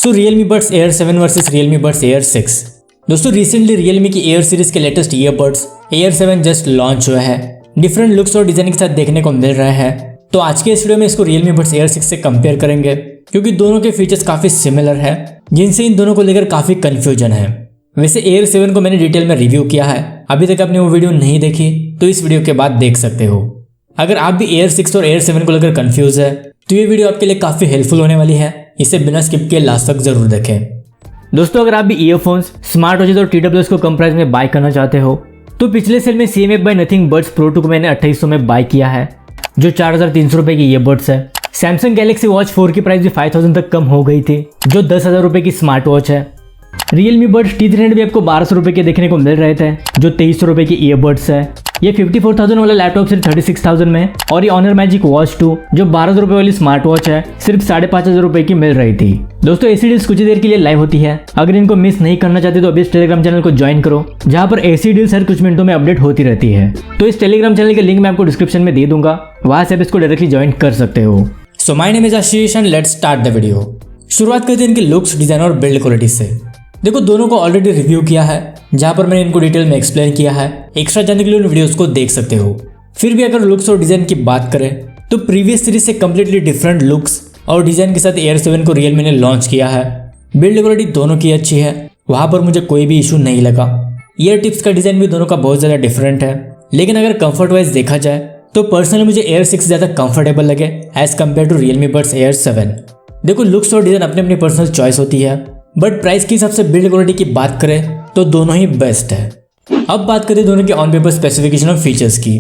Realme Buds Air 7 versus Realme Buds Air 6। दोस्तों recently Realme की Air series के latest earbuds Air 7 just launch हुआ है। Different looks और डिजाइन के साथ देखने को मिल रहा है। तो आज के इस वीडियो में इसको Realme Buds Air 6 से कंपेयर करेंगे, क्योंकि दोनों के फीचर्स काफी सिमिलर है, जिनसे इन दोनों को लेकर काफी कंफ्यूजन है। वैसे Air 7 को मैंने डिटेल में रिव्यू किया है, अभी तक आपने वो वीडियो नहीं देखी तो इस वीडियो के बाद देख सकते हो। अगर आप भी Air 6 और Air 7 को लेकर कंफ्यूज है तो ये वीडियो आपके लिए काफी हेल्पफुल होने वाली है, इसे बिना स्किप किए लास्ट तक जरूर देखें। दोस्तों अगर आप भी ईयरफोन्स, स्मार्ट वॉचेस और TWS को कम प्राइस में बाय करना चाहते हो तो पिछले सेल में CMF by nothing buds pro 2 को मैंने 2800 में बाय किया है, जो 4300 रुपए की ईयरबड्स है। सैमसंग गैलेक्सी वॉच 4 की प्राइस भी 5000 तक कम हो गई थी, जो 10,000 रुपए की स्मार्ट वॉच है। Realme Buds T300 भी आपको 1200 रुपए के देखने को मिल रहे थे, जो 2300 रुपए की ईयरबड्स है। ये 54,000 वाला लैपटॉप सिर्फ 36,000 में, और ये Honor Magic Watch 2 जो 1200 रुपए वाली स्मार्ट वॉच है सिर्फ 5,500 रुपए की मिल रही थी। दोस्तों ऐसी डील्स कुछ ही देर के लिए लाइव होती है, अगर इनको मिस नहीं करना चाहते तो अभी इस टेलीग्राम चैनल को ज्वाइन करो, जहाँ पर ऐसी डील्स हर कुछ मिनटों में अपडेट होती रहती है। तो इस टेलीग्राम चैनल के लिंक मैं आपको डिस्क्रिप्शन में दे दूंगा, वहां से आप इसको डायरेक्टली ज्वाइन कर सकते हो। So my name is Ashish and let's start the video. शुरुआत करते हैं इनके लुक्स, डिजाइन और बिल्ड क्वालिटी से। देखो दोनों को ऑलरेडी रिव्यू किया है, जहां पर मैंने इनको डिटेल में एक्सप्लेन किया है। एक्स्ट्रा जानने के लिए उन वीडियोस को देख सकते हो। फिर भी अगर लुक्स और डिजाइन की बात करें तो प्रीवियस सीरीज से कम्प्लीटली डिफरेंट लुक्स और डिजाइन के साथ Air 7 को Realme ने लॉन्च किया है। बिल्ड क्वालिटी दोनों की अच्छी है, वहां पर मुझे कोई भी इशू नहीं लगा। ईयर टिप्स का डिजाइन भी दोनों का बहुत ज्यादा डिफरेंट है, लेकिन अगर कंफर्ट वाइज देखा जाए तो पर्सनली मुझे Air 6 ज्यादा कंफर्टेबल लगे as compared to Realme Buds Air 7। देखो लुक्स और डिजाइन अपनी अपनी पर्सनल चॉइस होती है, बट प्राइस के हिसाब से बिल्ड क्वालिटी की बात करें तो दोनों ही बेस्ट है। अब बात करें दोनों के ऑन पेपर स्पेसिफिकेशन और फीचर्स की,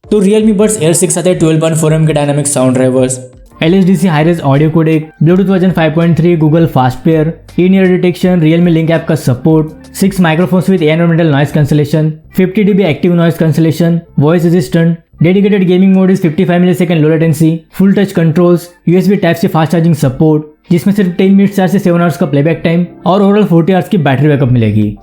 तो Realme Buds Air 6 आते हैं 12.4mm के dynamic sound drivers, LSDC high res audio codec, Bluetooth version 5.3, Google fast pair, in ear detection, Realme link app का support, 6 microphones with environmental noise cancellation, 50 dB active noise cancellation, voice assistant, dedicated gaming mode is 55 millisecond low latency, full touch controls, USB type से fast charging support, जिसमें सिर्फ 10 minute से 7 hours का playback time और overall 40 hours की battery backup मिलेगी।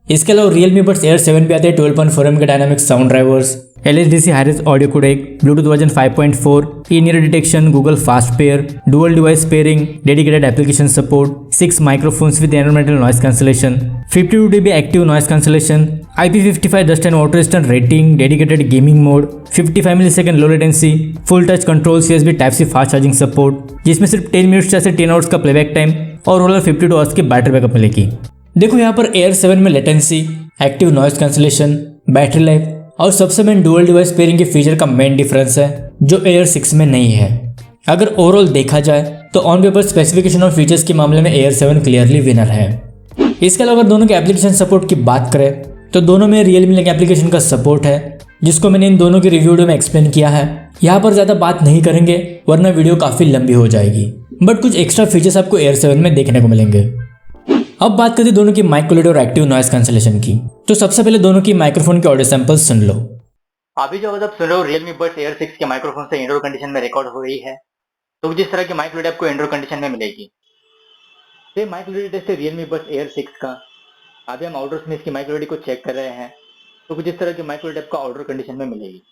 इसके अलावा Realme Buds Air 7 पे आते हैं 12.4mm के dynamic sound drivers, LSDC high res audio codec, Bluetooth version 5.4, in ear detection, Google fast pair, dual device pairing, dedicated application support, 6 microphones with environmental noise cancellation, 52 dB active noise cancellation, IP55 dust and water resistant rating, dedicated gaming mode, 55 millisecond low latency, full touch controls, USB type C fast charging support, जिसमें सिर्फ 10 minute से 10 hours का playback time और overall 52 hours की battery backup मिलेगी। देखो यहाँ पर Air 7 में latency, active noise cancellation, battery life और सबसे मेन डुअल डिवाइस पेयरिंग के फीचर का मेन डिफरेंस है, जो Air 6 में नहीं है। अगर ओवरऑल देखा जाए तो ऑन पेपर स्पेसिफिकेशन और फीचर्स के मामले में Air 7 क्लियरली विनर है। इसके अलावा अगर दोनों के एप्लीकेशन सपोर्ट की बात करें तो दोनों में Realme लिंक एप्लीकेशन का सपोर्ट है, जिसको मैंने इन दोनों की रिव्यू वीडियो में एक्सप्लेन किया है। यहाँ पर ज्यादा बात नहीं करेंगे वरना वीडियो काफी लंबी हो जाएगी, बट कुछ एक्स्ट्रा फीचर्स आपको Air 7 में देखने को मिलेंगे। अब बात करते हैं दोनों की माइक क्वालिटी और एक्टिव नॉइज कैंसलेशन की। तो सबसे पहले दोनों की माइक्रोफोन के ऑडियो सैंपल्स सुन लो। अभी जो आप सुन रहे हो Realme Buds Air 6 के माइक्रोफोन से इंडोर कंडीशन में रिकॉर्ड हो रही है, तो जिस तरह की माइक क्वालिटी आपको इंडोर कंडीशन में मिलेगी, तो माइक क्वालिटी टेस्ट है Realme Buds Air 6 का। अभी हम आउटडोर्स में इसकी माइक क्वालिटी को चेक कर रहे हैं, तो कुछ इस तरह की माइक क्वालिटी आपको आउटडोर कंडीशन में मिलेगी।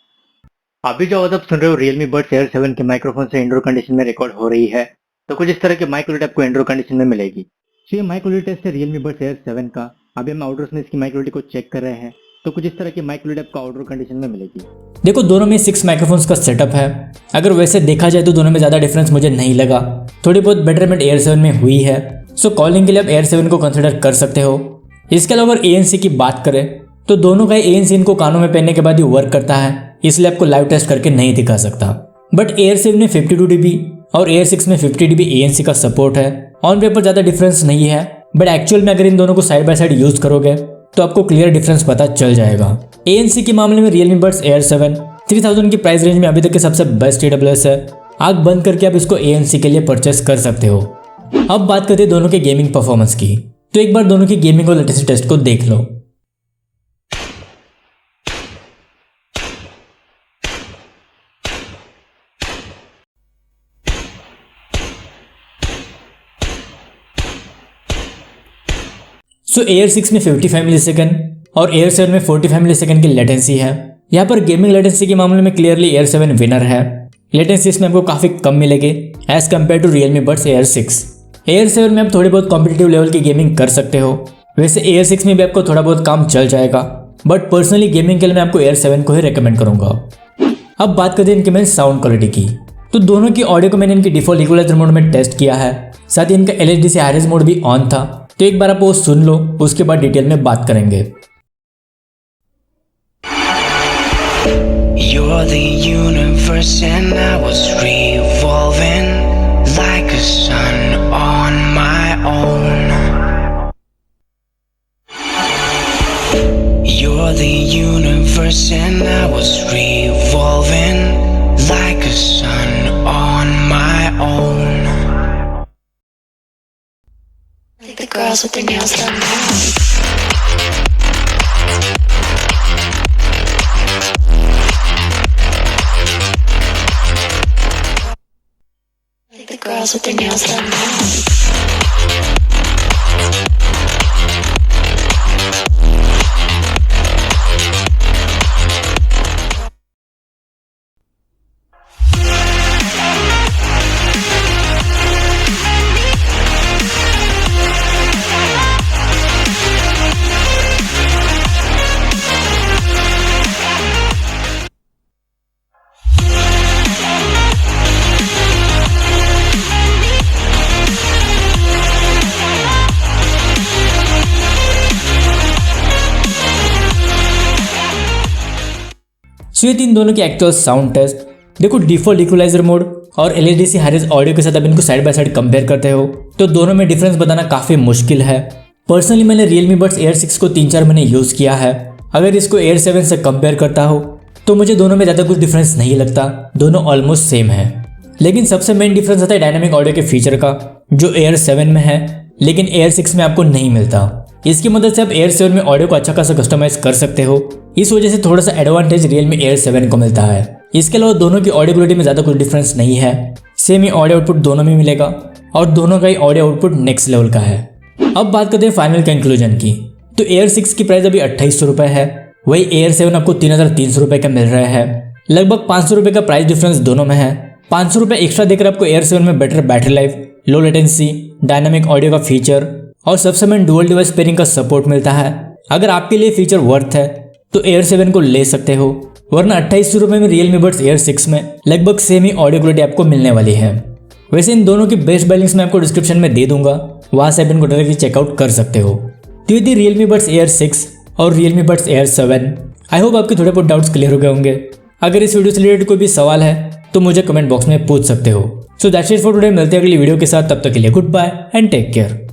अभी जो आप सुन रहे हो Realme Buds Air 7 के माइक्रोफोन से इंडोर कंडीशन में रिकॉर्ड हो रही है, तो कुछ इस तरह की माइक क्वालिटी आपको इंडोर कंडीशन में मिलेगी। तो ये माइक क्वालिटी टेस्ट है Realme Buds Air 7 का। अभी हम आउटडोर्स में इसकी माइक क्वालिटी को चेक कर रहे हैं, तो कुछ इस तरह की माइक क्वालिटी आपको आउटडोर कंडीशन में मिलेगी। देखो दोनों में 6 माइक्रोफोन्स का सेटअप है। अगर वैसे देखा जाए तो दोनों में ज्यादा डिफरेंस मुझे नहीं लगा, थोड़ी बहुत बेटरमेंट Air 7 में हुई है। सो कॉलिंग के लिए आप Air 7 को कंसिडर कर सकते हो। इसके अलावा अगर ANC की बात करें तो दोनों का ANC इनको कानों में पहनने के बाद ही वर्क करता है, इसलिए आपको लाइव टेस्ट करके नहीं दिखा सकता। बट Air 7 में 52 dB और Air 6 में 50 dB ANC का सपोर्ट है। ऑन पेपर ज्यादा डिफरेंस नहीं है, बट एक्चुअल में अगर इन दोनों को साइड बाय साइड यूज करोगे तो आपको क्लियर डिफरेंस पता चल जाएगा। ANC के मामले में Realme Buds Air 7 3000 की प्राइस रेंज में अभी तक के सबसे बेस्ट TWS है। आंख बंद करके आप इसको ANC के लिए परचेस कर सकते हो। अब बात करते हैं दोनों के गेमिंग परफॉर्मेंस की, तो एक बार दोनों की गेमिंग और लेटेंसी टेस्ट को देख लो। Air 6 में 55 मिलीसेकंड और Air 7 में 45 मिलीसेकंड की लेटेंसी है। यहाँ पर गेमिंग लेटेंसी के मामले में क्लियरली Air 7 विनर है। लेटेंसी इसमें आपको काफी कम मिलेगी as compared to Realme Buds Air 6। Air 7 में आप थोड़ी बहुत कॉम्पिटिटिव लेवल की गेमिंग कर सकते हो। वैसे Air 6 में भी आपको थोड़ा बहुत काम चल जाएगा, बट पर्सनली गेमिंग के लिए मैं आपको Air 7 को ही रेकमेंड करूंगा। अब बात करते हैं इनकी मैंने साउंड क्वालिटी की। तो दोनों की ऑडियो को मैंने इनकी डिफॉल्ट इक्वलाइजर मोड में टेस्ट किया है, साथ ही इनका LHDC हाई रेज मोड भी ऑन था। तो एक बार आप वो सुन लो, उसके बाद डिटेल में बात करेंगे। You're the universe and I was revolving like a sun on my own. You're the universe and I was revolving like a sun on my own. The girls with their nails done now. The girls with their nails done now. सो ये तीन दोनों की actual sound test. देखो, default equaliser mode और LHDC high raise audio के साथ अब इनको साइड बाय साइड कंपेयर करते हो तो दोनों में डिफरेंस बताना काफी मुश्किल है। पर्सनली मैंने Realme Buds Air 6 को 3-4 महीने यूज किया है। अगर इसको Air 7 से कंपेयर करता हो तो मुझे दोनों में ज्यादा कुछ डिफरेंस नहीं लगता, दोनों ऑलमोस्ट सेम है। लेकिन सबसे मेन डिफरेंस आता है डायनामिक ऑडियो के फीचर का, जो Air 7 में है लेकिन Air 6 में आपको नहीं मिलता। इसकी मदद से आप Air 7 में ऑडियो को अच्छा खासा कस्टमाइज कर सकते हो, इस वजह से थोड़ा सा एडवांटेज Realme Air 7 को मिलता है। इसके अलावा दोनों की ऑडियो क्वालिटी में ज्यादा कुछ डिफरेंस नहीं है, सेम ही ऑडियो आउटपुट दोनों में मिलेगा और दोनों का ही ऑडियो आउटपुट नेक्स्ट लेवल का है। अब बात करते हैं फाइनल कंक्लूजन की। तो Air 6 की प्राइस अभी 2800 रुपए है, वही Air 7 आपको 3300 रुपए का मिल रहा है। लगभग 500 रुपए का प्राइस डिफरेंस दोनों में है। 500 रुपए एक्स्ट्रा देकर आपको Air 7 में better battery life, low latency, dynamic audio का फीचर और सबसे मेन डुअल डिवाइस पेयरिंग का सपोर्ट मिलता है। अगर आपके लिए फीचर वर्थ है तो Air 7 को ले सकते हो, वरना 2800 रुपए में Realme Buds Air 6 में लगभग सेम ही ऑडियो क्वालिटी आपको मिलने वाली है। वैसे इन दोनों की बेस्ट बैलेंस मैं आपको डिस्क्रिप्शन में दे दूंगा, वहां से आप इनको डायरेक्टली चेकआउट कर सकते हो। तो ये थी Realme Buds Air 6 और Realme Buds Air 7। I hope आपके थोड़े बहुत डाउट्स क्लियर हो गए होंगे। अगर इस वीडियो से रिलेटेड कोई भी सवाल है तो मुझे कमेंट बॉक्स में पूछ सकते हो। So that's it for today, मिलते हैं अगली वीडियो के साथ, तब तक के लिए goodbye and take care.